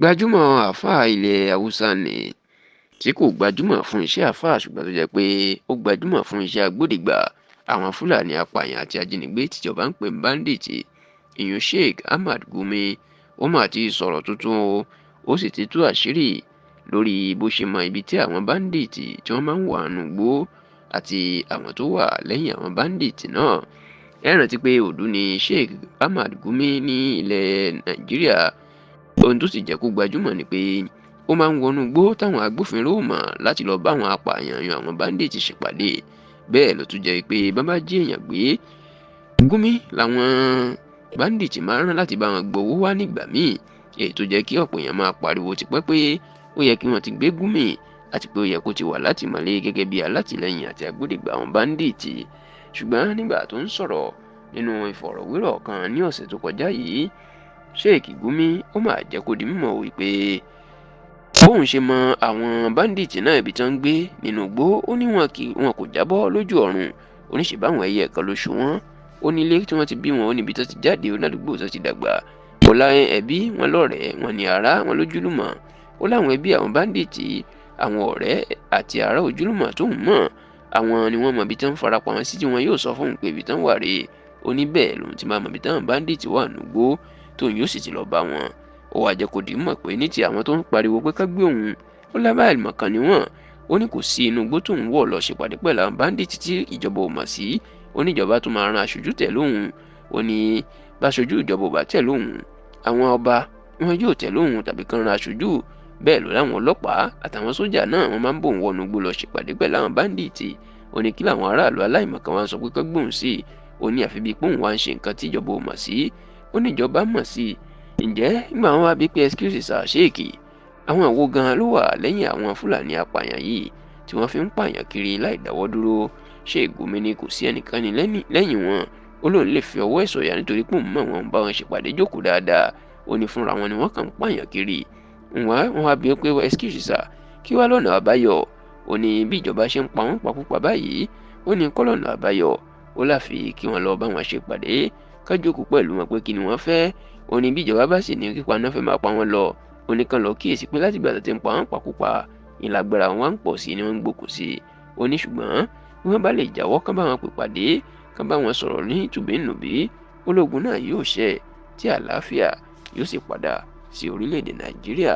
Gbajúmọ̀ àáfàá ilẹ̀ Haúsá ni tí kò gbajúmọ̀ fún iṣẹ́ àáfàá ṣùgbọ́n tó jẹ́ pé ó gbajúmọ̀ fún iṣẹ́ agbódegbà àwọn Fúlàní apààyàn àti ajínigbé tíjọba ń pè ní báńdíìtì. Ìyún Sheikh Ahmad Gumi ó mà ti sọ̀rọ̀ tuntun o, ó sì ti tú àṣírí lórí bó ṣe mọ ibi tí àwọn báńdíìtì tí wọ́n máa ń wà nínú igbó àti àwọn tó wà lẹ́yìn àwọn báńdíìtì náà. Ẹ rántí pé Òdu ni Sheikh Ahmad Gumi ní ilẹ̀ Nàìjíríà. Ohun tó sì jẹ́ kó gbajúmọ̀ ni pé ó máa ń wọnú igbó táwọn agbófinró ò mọ̀ láti lọ bá àwọn apààyàn yan àwọn báńdíìtì ṣèpàdé. Bẹ́ẹ̀ ló tún jẹ́ pé bá bá jí èèyàn gbé, Gumi làwọn báńdíìtì máa ń rán láti bá wọn gbowó wá nígbà míì, èyí tó jẹ́ kí ọ̀pọ̀ èèyàn máa pariwo tipẹ́ pé ó yẹ kí wọ́n ti gbé Gumi àti pé ó yẹ kó ti wà látìmọ́lé gẹ́gẹ́ bí alátìlẹyìn àti agbódegbà àwọn báńdíìtì. Ṣùgbọ́n nígbà tó ń sọ̀rọ̀ nínú ìfọ̀rọ̀wérọ̀ kan ní ọ̀sẹ̀ tó kọjá yìí, Sheikh Gumi ó máa jẹ́ kó di mímọ̀ wípé bóun ṣe mọ àwọn báńdíìtì náà ibi tí wọ́n ń gbé nínú igbó, ó ní wọn kò jábọ́ lójú ọ̀run, ó ní ṣe báwọn ẹyẹ kan ló ṣù wọ́n, ó ní ilé tí wọ́n ti bí wọn, ó níbi tó ti jáde, ó ládùúgbò tó ti dàgbà, ó láwọn ẹbí wọn lọ́rẹ̀ẹ́, wọn ní ará wọn lójúlùmọ̀, ó láwọn ẹbí àwọn báńdíìtì, àwọn ọ̀rẹ́ àti ará ojúlùmọ̀ tóun mọ̀, àwọn ni wọ́n mọ ibi tí wọ́n farapamọ́ sí tí wọn yóò sọ fóun pé ibi tí wọ́n wà rèé. Ó ní bẹ́ẹ̀ lòun ti máa mọ ibi táwọn báńdíìtì wà nínú igbó tóun yóò sì ti lọ bá wọn. Ó wá jẹ́ kó di mọ̀ pé ní ti àwọn tó ń pariwo pé ká gbé òun, ó lábàámọ̀kan ni wọ́n. Ó ní kò sí inú igbó tóun wọ̀ lọ ṣèpàdé pẹ̀lú àwọn báńdíìtì tí ìjọba ò mọ̀ sí. Ó ní ìjọba tó máa ran aṣojú tẹ̀ lóhùn. Ó ní bá aṣojú ìjọba ò bá tẹ̀ lóhùn, àwọn ọba wọn yóò tẹ̀ lóhùn tàbí kan ran aṣojú. Bẹ́ẹ̀ ló láwọn ọlọ́pàá àtàwọn sójà náà wọ́n máa ń bòun wọnú igbó lọ ṣèpàdé pẹ̀lú àwọn báńdíìtì. Ó ní kí làwọn aráàlú aláìmọ̀kan wá ń sọ pé ká gbóhùn sí i. Ó ní àfi bíi pé òun wá ń ṣe nǹkan tí ìjọba ò mọ̀ sí. Ó ní ìjọba mọ̀ sí i. Ǹjẹ́ nígbà wọn wá bí pé excuse sir Sheikh, àwọn wo gan ló wà lẹ́yìn àwọn Fúlàní apààyàn yìí tí wọ́n fi ń pààyàn kiri láì dáwọ́ dúró? Sheikh Gumi ní kò sí ẹnìkan ní lẹ́yìn wọn. Ó lóun lè fi ọwọ́ ẹ̀ sọ̀yà nítorí pé òun mọ̀ wọn bá wọn ṣèpàdé jókòó dáadáa. Ó ní fúnra wọn ni wọ́n kàn ń pààyàn kiri. Wọ́n wá bí pé excuse sir, kí wá lọ́nà àbáyọ? Ó ní bí ìjọba ṣe ń pa wọ́n pakúpa báyìí, ó ní kọ́ lọ́nà àbáyọ. Ó láfi kí wọ́n lọ bá wọn ṣèpàdé ká jókòó pẹ̀lú wọn pé kí ni wọ́n fẹ́. Ó ní bí ìjọba bá sì ní kípa náà fẹ́ máa pa wọ́n lọ, ó ní kán lọ kíyèsí pé láti ìgbà tó ti ń pa wọ́n pakúpa, ìlágbára wọn ń pọ̀ sí ni wọ́n ń gbòkú sí. Ó ní ṣùgbọ́n bí wọ́n bá lè jáwọ́ kán bá wọn pè pàdé, kán bá wọn sọ̀rọ̀ ní tùbínùbí, ológun náà yóò ṣẹ tí àlàáfíà yóò sì padà sí orílẹ̀-èdè Nàìjíríà.